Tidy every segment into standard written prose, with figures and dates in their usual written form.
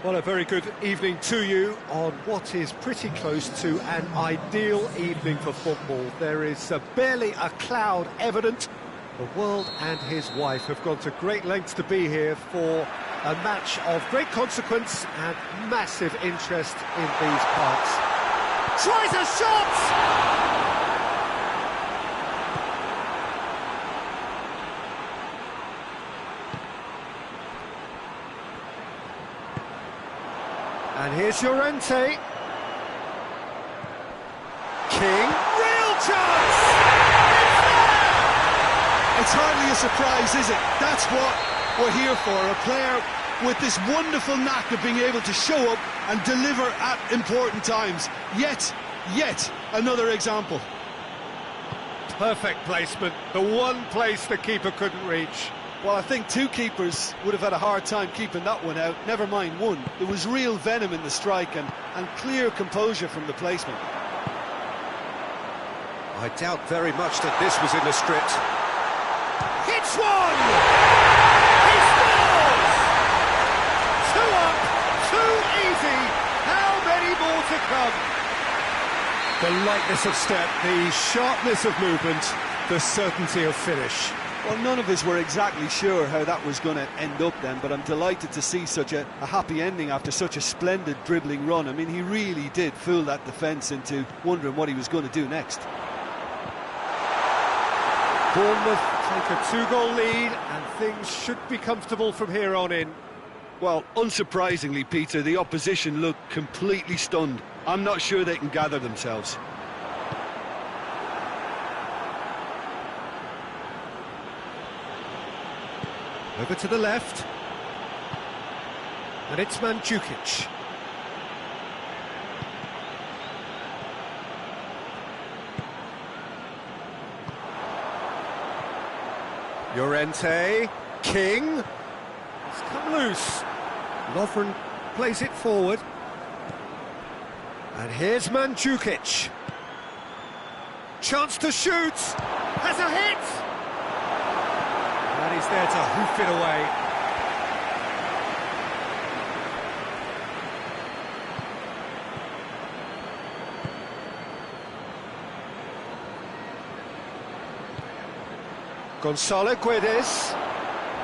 Well, a very good evening to you on what is pretty close to an ideal evening for football. There is barely a cloud evident. The world and his wife have gone to great lengths to be here for a match of great consequence and massive interest in these parts. Tries a shot! And here's Llorente. King, real chance! It's hardly a surprise, is it? That's what we're here for, a player with this wonderful knack of being able to show up and deliver at important times. Yet another example. Perfect placement, the one place the keeper couldn't reach. Well, I think two keepers would have had a hard time keeping that one out, never mind one. There was real venom in the strike and clear composure from the placement. I doubt very much that this was in the script. Hits one! He scores! 2 up, too easy. How many more to come? The lightness of step, the sharpness of movement, the certainty of finish. Well, none of us were exactly sure how that was going to end up then, but I'm delighted to see such a happy ending after such a splendid dribbling run. I mean, he really did fool that defence into wondering what he was going to do next. Bournemouth take a 2-goal lead, and things should be comfortable from here on in. Well, unsurprisingly, Peter, the opposition looked completely stunned. I'm not sure they can gather themselves. Over to the left. And it's Mandzukic. Llorente. King. It's come loose. Lovren plays it forward. And here's Mandzukic. Chance to shoot. Has a hit. And he's there to hoof it away. Gonzalo Guedes,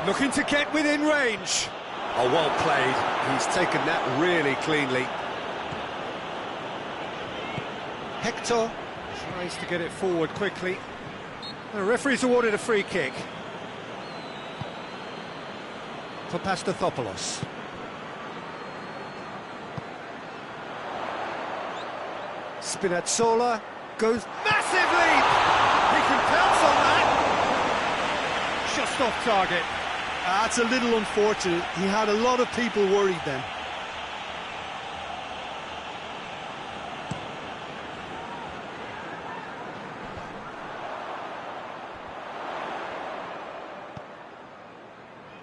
looking to get within range. Oh, well played. He's taken that really cleanly. Hector tries to get it forward quickly. The referee's awarded a free kick. For Pastathopoulos. Spinazzola goes massive leap! He can pounce on that! Just off target. That's a little unfortunate. He had a lot of people worried then.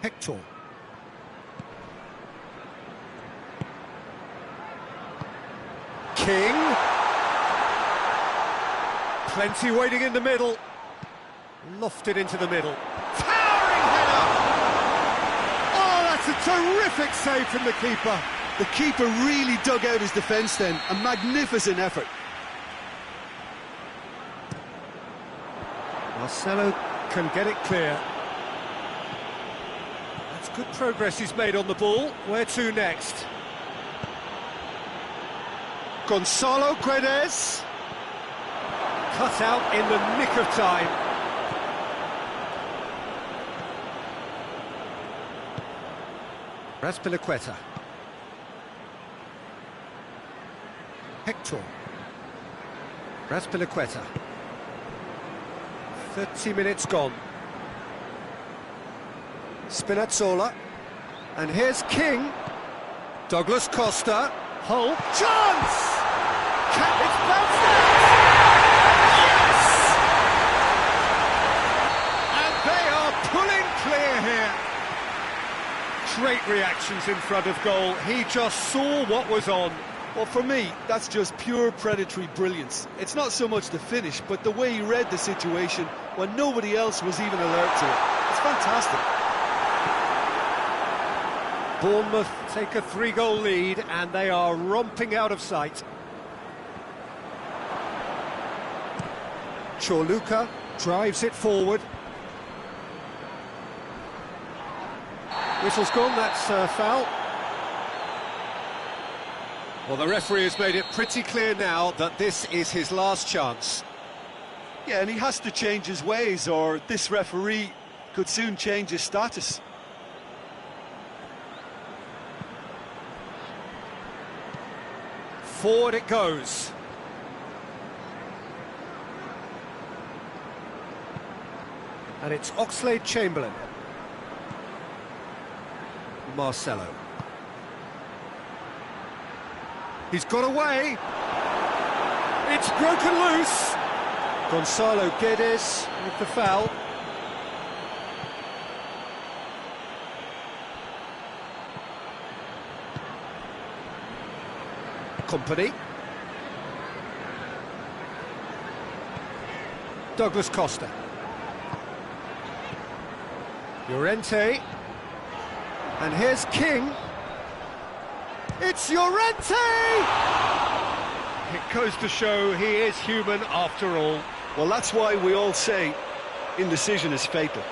Hector. King. Plenty waiting in the middle. Lofted into the middle. Towering header! Oh, that's a terrific save from the keeper. The keeper really dug out his defence then. A magnificent effort. Marcelo can get it clear. That's good progress he's made on the ball. Where to next? Gonzalo Guedes. Cut out in the nick of time. Azpilicueta. Hector. Azpilicueta. 30 minutes gone. Spinazzola. And here's King. Douglas Costa. Hull. Chance! It's bounced out! Yes! And they are pulling clear here. Great reactions in front of goal. He just saw what was on. Well, for me, that's just pure predatory brilliance. It's not so much the finish, but the way he read the situation when nobody else was even alert to it. It's fantastic. Bournemouth take a 3-goal lead and they are romping out of sight. Chorluka drives it forward. Whistle's gone, that's a foul. Well, the referee has made it pretty clear now that this is his last chance. Yeah, and he has to change his ways, or this referee could soon change his status. Forward it goes. And it's Oxlade-Chamberlain. Marcelo. He's got away. It's broken loose. Gonzalo Guedes with the foul. Company. Douglas Costa. Llorente. And here's King. It's Llorente! It goes to show he is human after all. Well, that's why we all say indecision is fatal.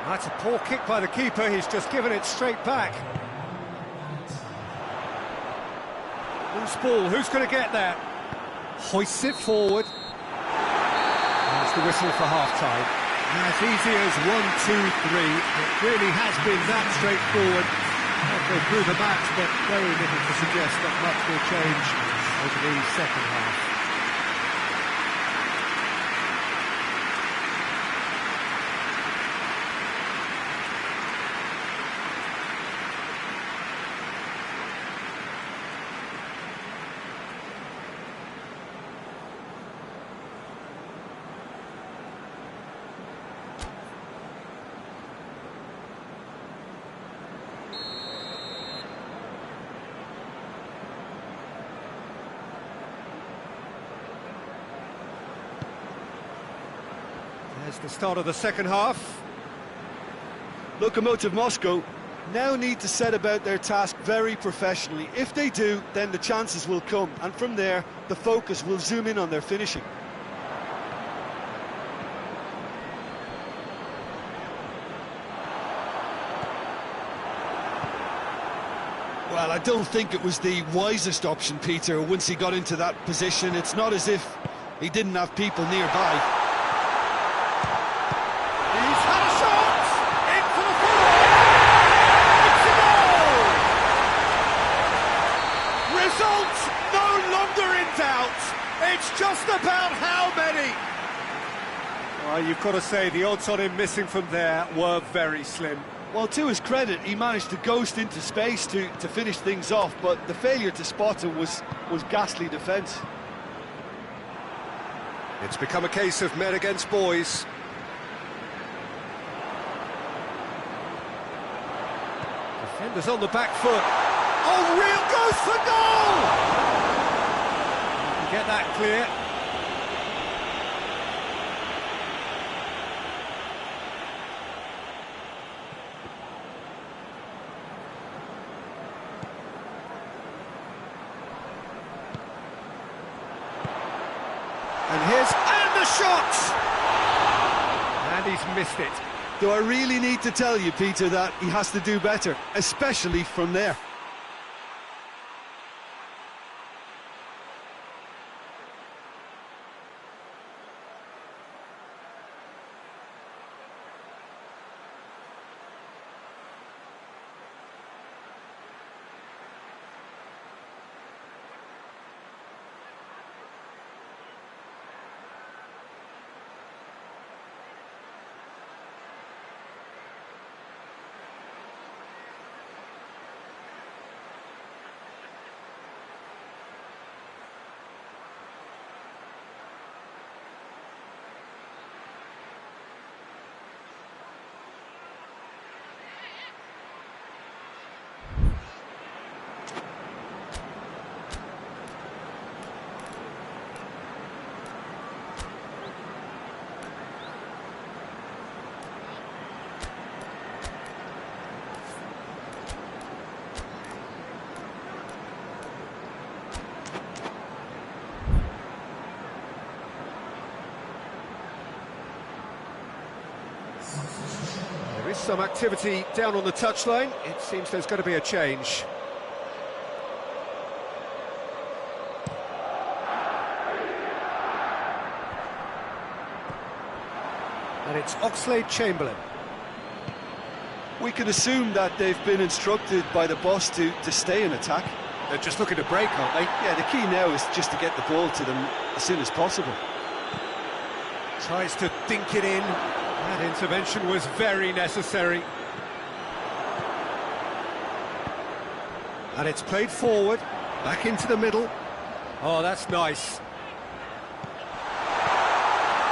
That's a poor kick by the keeper, he's just given it straight back. Loose ball, who's going to get that? Hoists it forward. There's the whistle for half-time. As easy as 1, 2, 3, it really has been that straightforward. Halfway through the match, but very little to suggest that much will change over the second half. There's the start of the second half. Lokomotiv Moscow now need to set about their task very professionally. If they do, then the chances will come, and from there, the focus will zoom in on their finishing. Well, I don't think it was the wisest option, Peter, once he got into that position. It's not as if he didn't have people nearby. He's had a shot! Into the corner! It's a goal! Result no longer in doubt. It's just about how many. Well, you've got to say the odds on him missing from there were very slim. Well, to his credit, he managed to ghost into space to finish things off, but the failure to spot him was ghastly defence. It's become a case of men against boys. Defenders on the back foot. Oh, real goes for goal! You can get that clear. And the shot! And he's missed it. Do I really need to tell you, Peter, that he has to do better, especially from there? There is some activity down on the touchline. It seems there's going to be a change. And it's Oxlade-Chamberlain. We can assume that they've been instructed by the boss to stay in attack. They're just looking to break, aren't they? Yeah, the key now is just to get the ball to them as soon as possible. Tries to dink it in. That intervention was very necessary. And it's played forward, back into the middle. Oh, that's nice.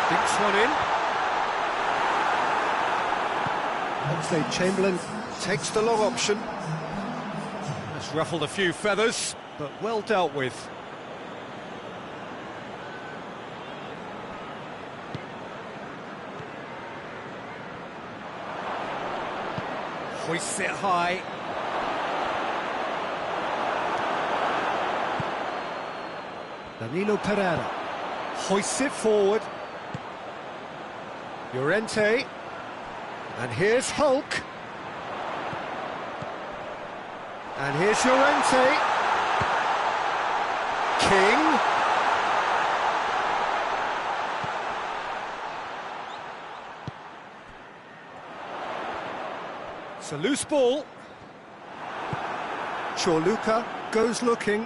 Dinks one in. Oxlade-Chamberlain takes the long option. Has ruffled a few feathers, but well dealt with. Hoists it high. Danilo Pereira hoists it forward. Llorente. And here's Hulk. And here's Llorente. King. It's a loose ball. Chorluka goes looking.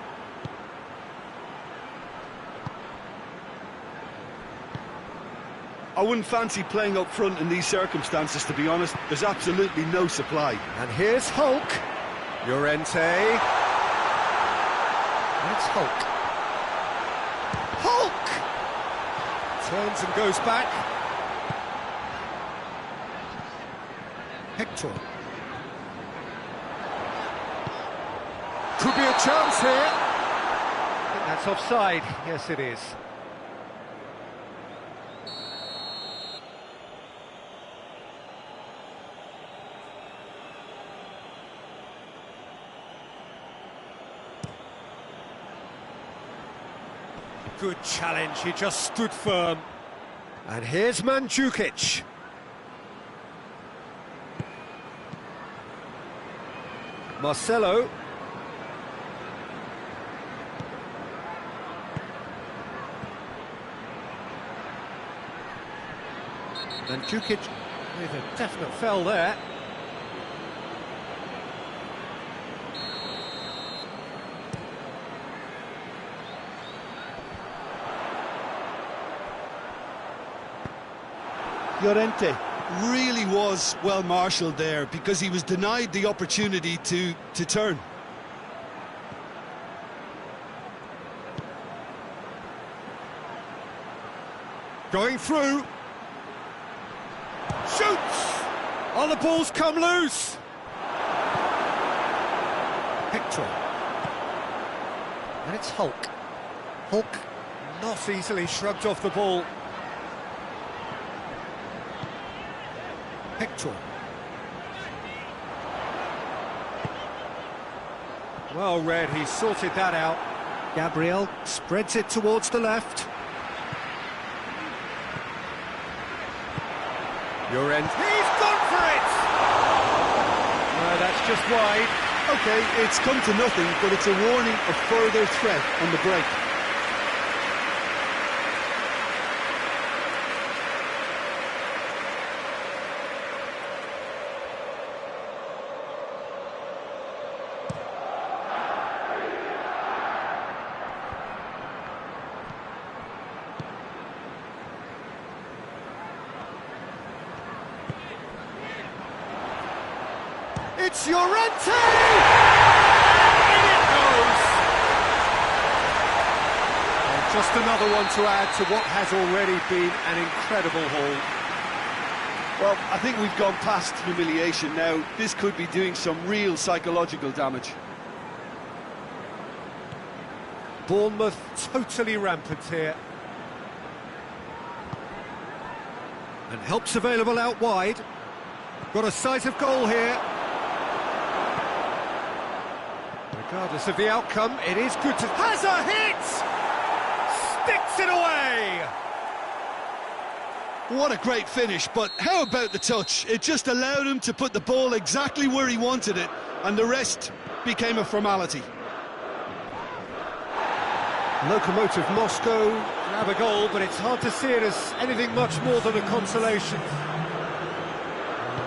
I wouldn't fancy playing up front in these circumstances, to be honest. There's absolutely no supply. And here's Hulk. Llorente. And it's Hulk. Hulk! Turns and goes back. Hector. Could be a chance here. I think that's offside. Yes, it is. Good challenge, he just stood firm. And here's Mandzukic. Marcelo. Mandzukic with a definite foul there. Llorente really was well marshalled there because he was denied the opportunity to turn. Going through. Shoots! Oh, the ball's come loose! Hector. And it's Hulk. Hulk not easily shrugged off the ball. Hector. Well read, he sorted that out. Gabriel spreads it towards the left. Llorente. He's gone for it! No, that's just wide. OK, it's come to nothing, but it's a warning of further threat on the break. It's Llorente! And it goes! And just another one to add to what has already been an incredible haul. Well, I think we've gone past humiliation now. This could be doing some real psychological damage. Bournemouth totally rampant here. And help's available out wide. Got a sight of goal here. Regardless of the outcome, it is good to... Has a hit! Sticks it away! What a great finish, but how about the touch? It just allowed him to put the ball exactly where he wanted it, and the rest became a formality. Lokomotiv Moscow grab a goal, but it's hard to see it as anything much more than a consolation.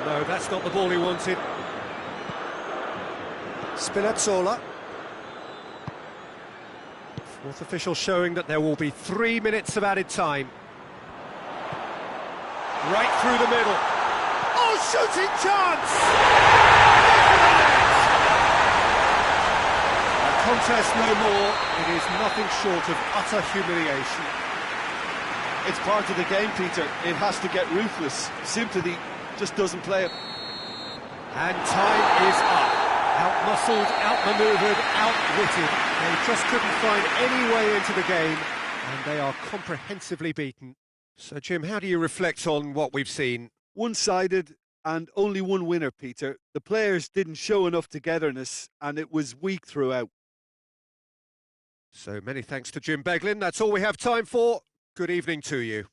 No, that's not the ball he wanted. Spinazzola. Fourth official showing that there will be 3 minutes of added time. Right through the middle. Oh, shooting chance! A contest no more. It is nothing short of utter humiliation. It's part of the game, Peter. It has to get ruthless. Sympathy just doesn't play it. And time is up. Out-muscled, out-manoeuvred, outwitted. They just couldn't find any way into the game, and they are comprehensively beaten. So, Jim, how do you reflect on what we've seen? One-sided and only one winner, Peter. The players didn't show enough togetherness, and it was weak throughout. So many thanks to Jim Beglin. That's all we have time for. Good evening to you.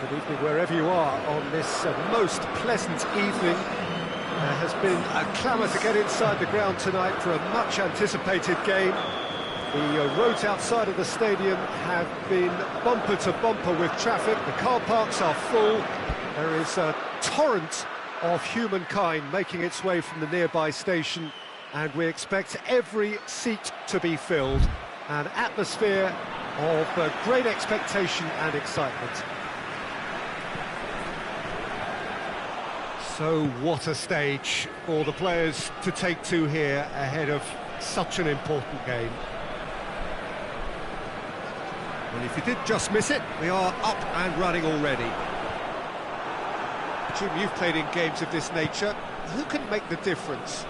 Good evening wherever you are on this most pleasant evening. There has been a clamour to get inside the ground tonight for a much-anticipated game. The roads outside of the stadium have been bumper to bumper with traffic. The car parks are full. There is a torrent of humankind making its way from the nearby station, and we expect every seat to be filled. An atmosphere of great expectation and excitement. So what a stage for the players to take to here ahead of such an important game. Well, if you did just miss it, we are up and running already. Jim, you've played in games of this nature. Who can make the difference?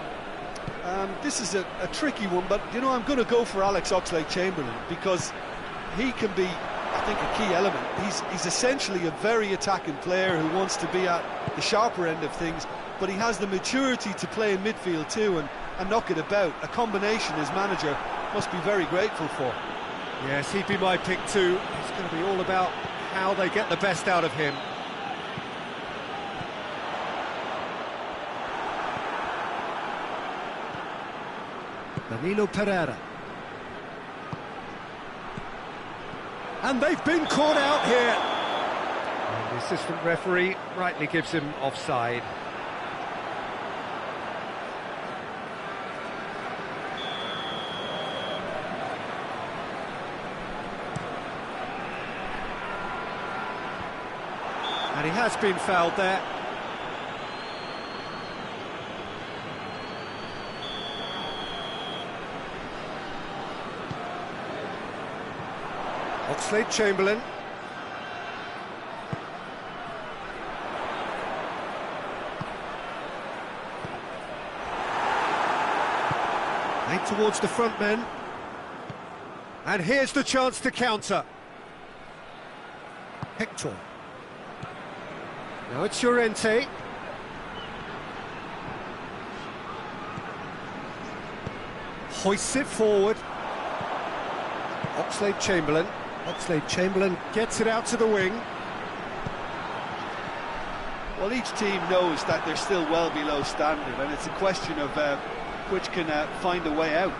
This is a tricky one, but, you know, I'm going to go for Alex Oxlade-Chamberlain because he can be, I think, a key element. He's essentially a very attacking player who wants to be at the sharper end of things, but he has the maturity to play in midfield too and knock it about, a combination his manager must be very grateful for. Yes, he'd be my pick too. It's going to be all about how they get the best out of him. Danilo Pereira. And they've been caught out here. And the assistant referee rightly gives him offside. And he has been fouled there. Oxlade-Chamberlain. Made towards the front men. And here's the chance to counter. Hector. Now it's Llorente. Hoists it forward. Oxlade-Chamberlain. Oxlade-Chamberlain gets it out to the wing. Well, each team knows that they're still well below standard, and it's a question of which can find a way out.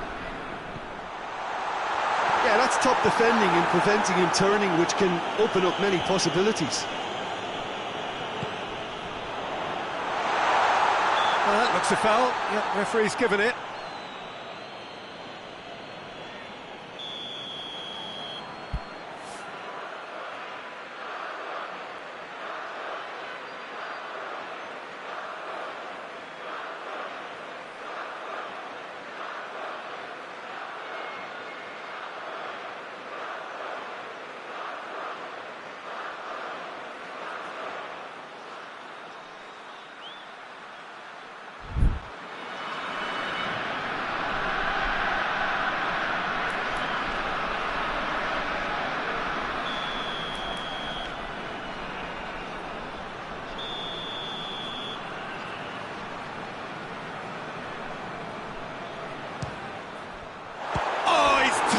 Yeah, that's top defending and preventing him turning, which can open up many possibilities. Well, that looks a foul. Yep, referee's given it.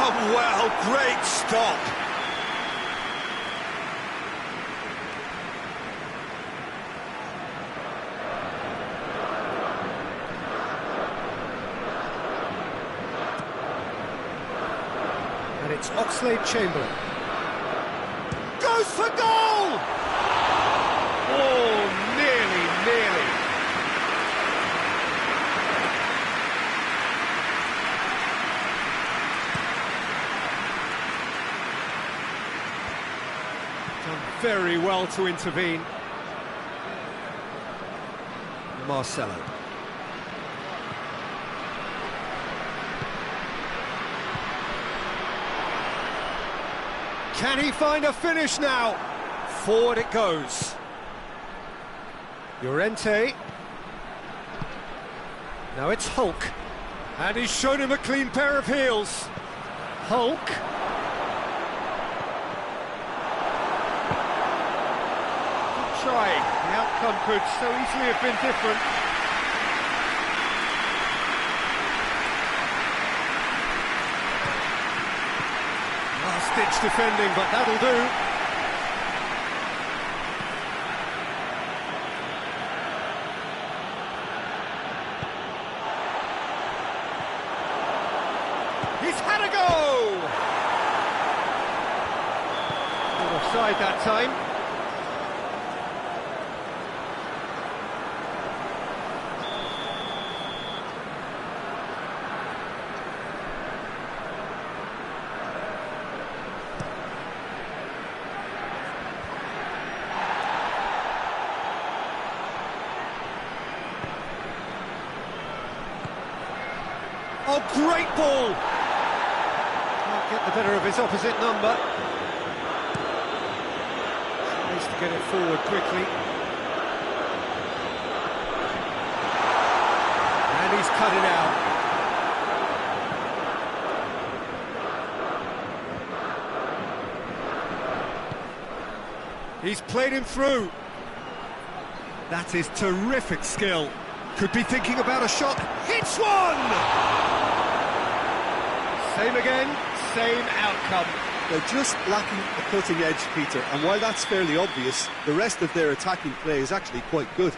Well, great stop. And it's Oxlade-Chamberlain. Goes for goal! Oh, nearly. Very well to intervene. Marcelo. Can he find a finish now? Forward it goes. Llorente. Now it's Hulk. And he's shown him a clean pair of heels. Hulk. Trying. The outcome could so easily have been different. Last-ditch defending, but that'll do. Had a go! Not offside that time. Oh, great ball! Can't get the better of his opposite number. Tries to get it forward quickly. And he's cut it out. He's played him through. That is terrific skill. Could be thinking about a shot. Hits one! Same again, same outcome. They're just lacking the cutting edge, Peter, and while that's fairly obvious, the rest of their attacking play is actually quite good.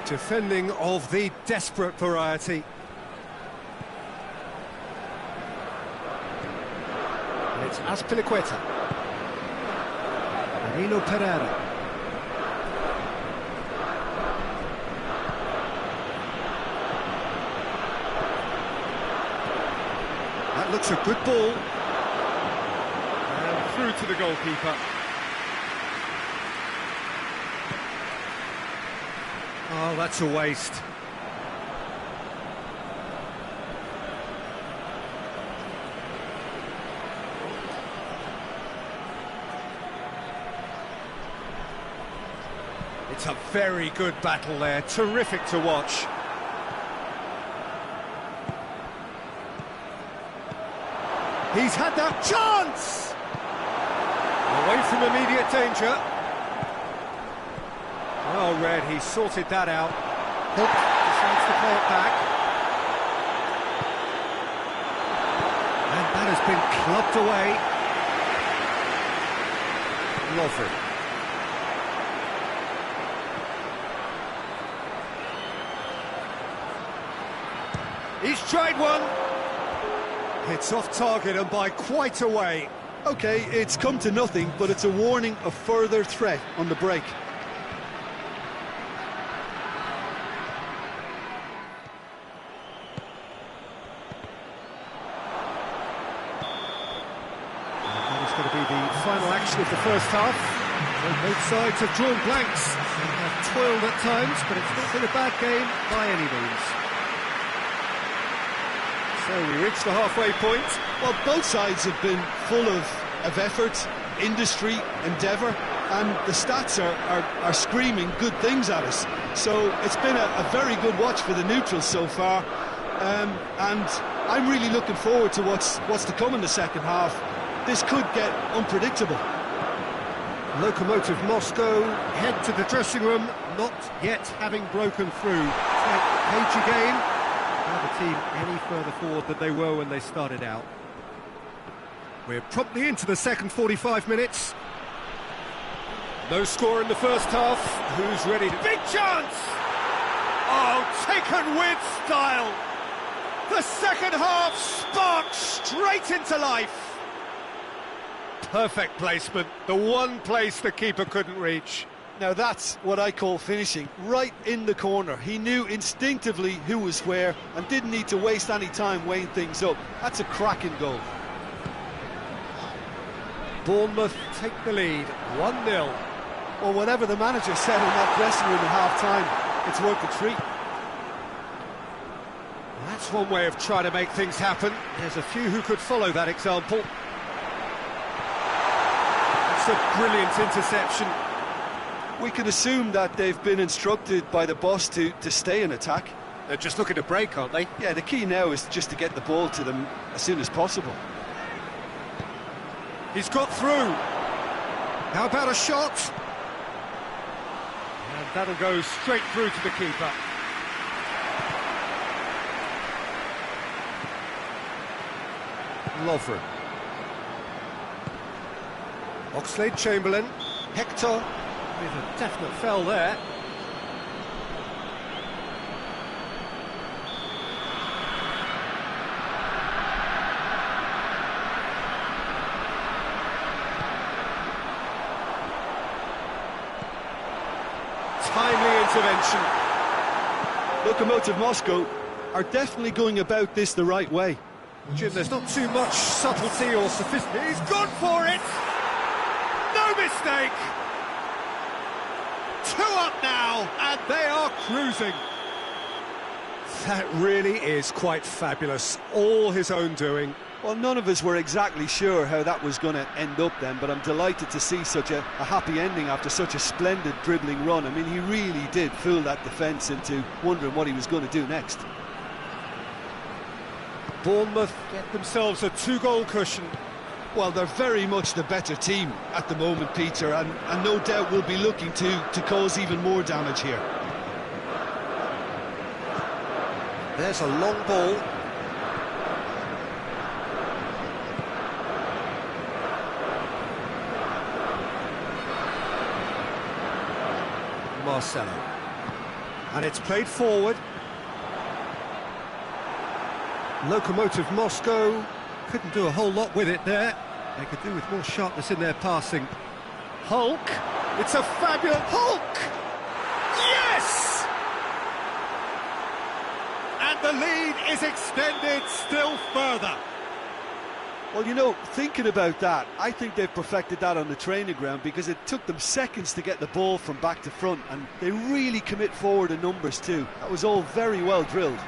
Defending of the desperate variety. It's Azpilicueta. Danilo Pereira. That looks a good ball. And through to the goalkeeper. Oh, that's a waste. It's a very good battle there, terrific to watch. He's had that chance! Away from immediate danger. Well read, he sorted that out. Hook decides to play it back. And that has been clubbed away. Lovely. He's tried one. It's off target and by quite a way. OK, it's come to nothing, but it's a warning of further threat on the break. And that is going to be the final action of the first half. Well, both sides have drawn blanks and have toiled at times, but it's not been a bad game by any means. So we reach the halfway point. Well, both sides have been full of effort, industry, endeavour, and the stats are screaming good things at us. So it's been a very good watch for the neutrals so far, and I'm really looking forward to what's to come in the second half. This could get unpredictable. Lokomotiv Moscow head to the dressing room, not yet having broken through. Cagey game. Now the team any further forward than they were when they started out. We're promptly into the second 45 minutes. No score in the first half. Who's ready to... Big chance! Oh, taken with style! The second half sparks straight into life. Perfect placement, the one place the keeper couldn't reach. Now that's what I call finishing, right in the corner. He knew instinctively who was where and didn't need to waste any time weighing things up. That's a cracking goal. Bournemouth take the lead, 1-0. Well, whatever the manager said in that dressing room at half-time, it's worth the treat. That's one way of trying to make things happen. There's a few who could follow that example. It's a brilliant interception. We can assume that they've been instructed by the boss to stay in attack. They're just looking to break, aren't they? Yeah, the key now is just to get the ball to them as soon as possible. He's got through. How about a shot? And that'll go straight through to the keeper. Lovren. Oxlade-Chamberlain. Hector with a definite fell there. intervention. Lokomotiv Moscow are definitely going about this the right way. Jim, there's not too much subtlety or sophistication. He's gone for it! No mistake! 2 up now, and they are cruising. That really is quite fabulous. All his own doing. Well, none of us were exactly sure how that was going to end up then, but I'm delighted to see such a happy ending after such a splendid dribbling run. I mean, he really did fool that defence into wondering what he was going to do next. Bournemouth get themselves a 2-goal cushion. Well, they're very much the better team at the moment, Peter, and no doubt will be looking to cause even more damage here. There's a long ball. Marcelo. And it's played forward. Lokomotiv Moscow couldn't do a whole lot with it there. They could do with more sharpness in their passing. Hulk. It's a fabulous Hulk! Yes! And the lead is extended still further. Well, you know, thinking about that, I think they've perfected that on the training ground because it took them seconds to get the ball from back to front, and they really commit forward in numbers too. That was all very well drilled.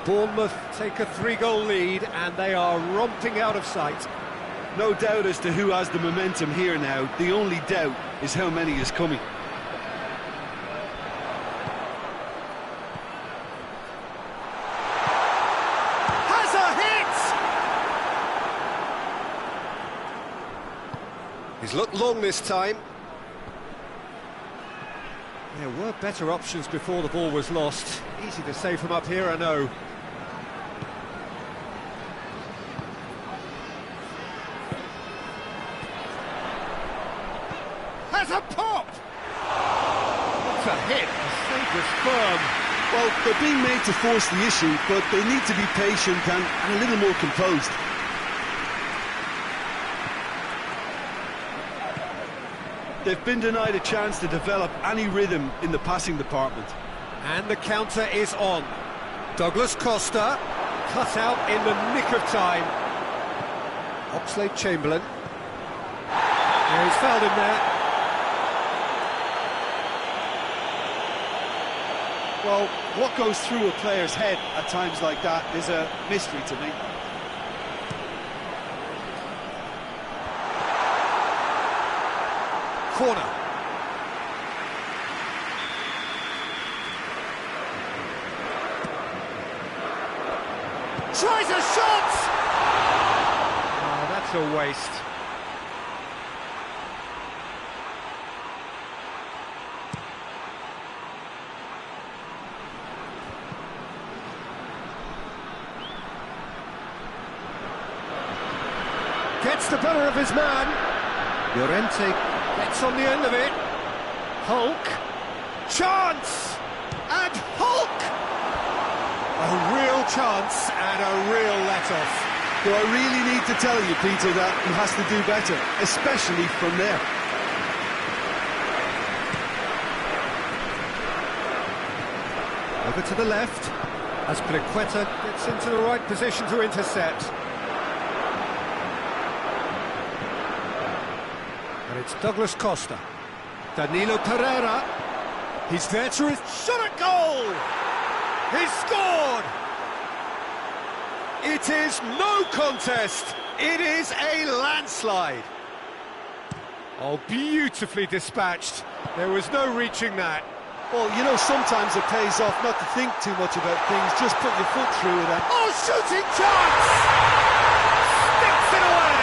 Bournemouth take a 3-goal lead and they are romping out of sight. No doubt as to who has the momentum here now. The only doubt is how many is coming. Has a hit! He's looked long this time. There were better options before the ball was lost. Easy to say from up here, I know. Has a pop! What a hit! The save was firm. Well, they're being made to force the issue, but they need to be patient and a little more composed. They've been denied a chance to develop any rhythm in the passing department. And the counter is on. Douglas Costa, cut out in the nick of time. Oxlade-Chamberlain. Yeah, he's fouled him there. Well, what goes through a player's head at times like that is a mystery to me. Corner. Tries a shot! Oh, that's a waste. Gets the better of his man. Llorente gets on the end of it. Hulk. Chance! And Hulk! A real chance and a real let-off. Do I really need to tell you, Peter, that he has to do better, especially from there? Over to the left, as Azpilicueta gets into the right position to intercept. And it's Douglas Costa. Danilo Pereira. He's there to his shot at goal! He's scored! It is no contest. It is a landslide. Oh, beautifully dispatched. There was no reaching that. Well, you know, sometimes it pays off not to think too much about things, just put your foot through it and... Oh, shooting chance! Sticks it away!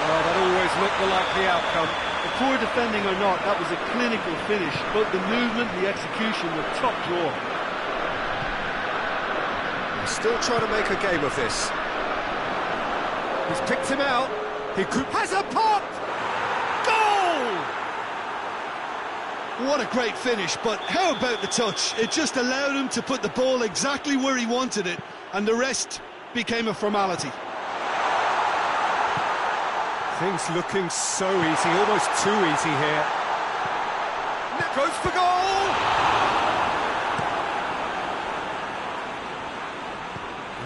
Oh, that always looked the likely outcome. The poor defending or not, that was a clinical finish. Both the movement and the execution were top draw. He's still trying to make a game of this. He's picked him out. He could... Has a pop! Goal! What a great finish, but how about the touch? It just allowed him to put the ball exactly where he wanted it, and the rest became a formality. Things looking so easy, almost too easy here. Goes for goal!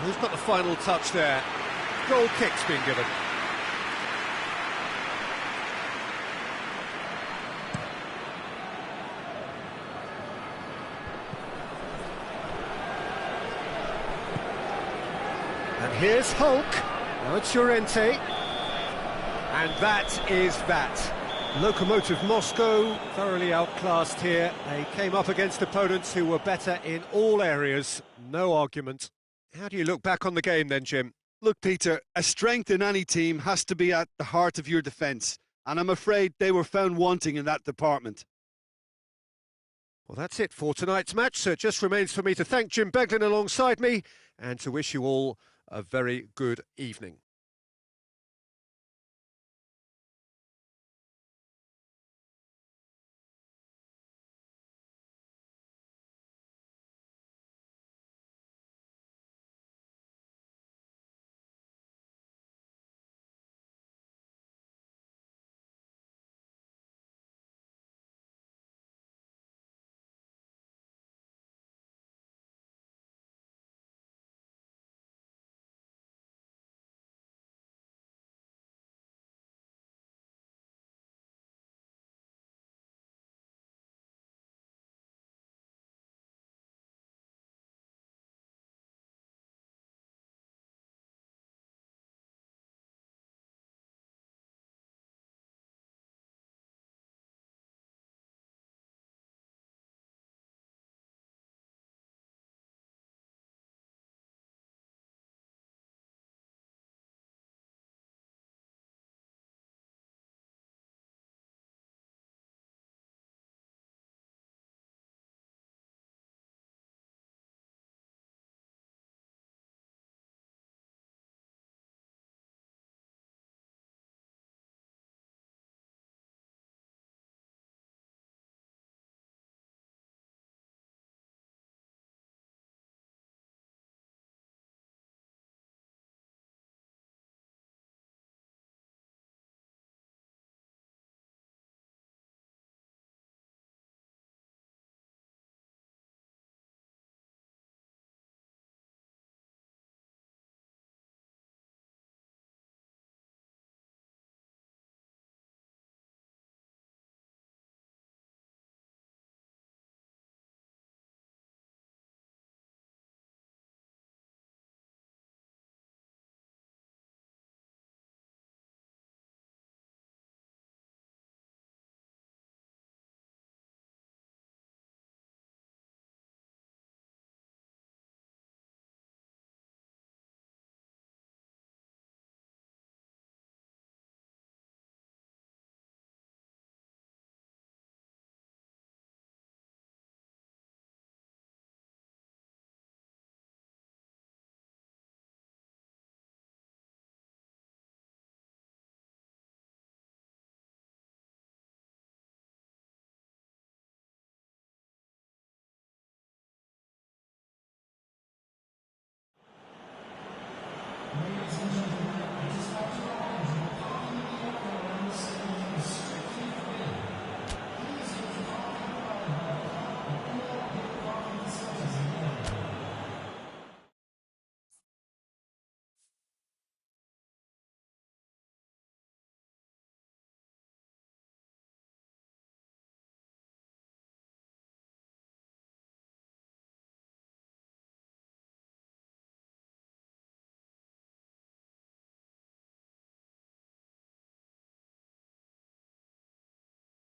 Who's got the final touch there? Goal kick's been given. And here's Hulk. Now it's Llorente. And that is that. Lokomotiv Moscow thoroughly outclassed here. They came up against opponents who were better in all areas. No argument. How do you look back on the game then, Jim? Look, Peter, a strength in any team has to be at the heart of your defence, and I'm afraid they were found wanting in that department. Well, that's it for tonight's match, so it just remains for me to thank Jim Beglin alongside me and to wish you all a very good evening.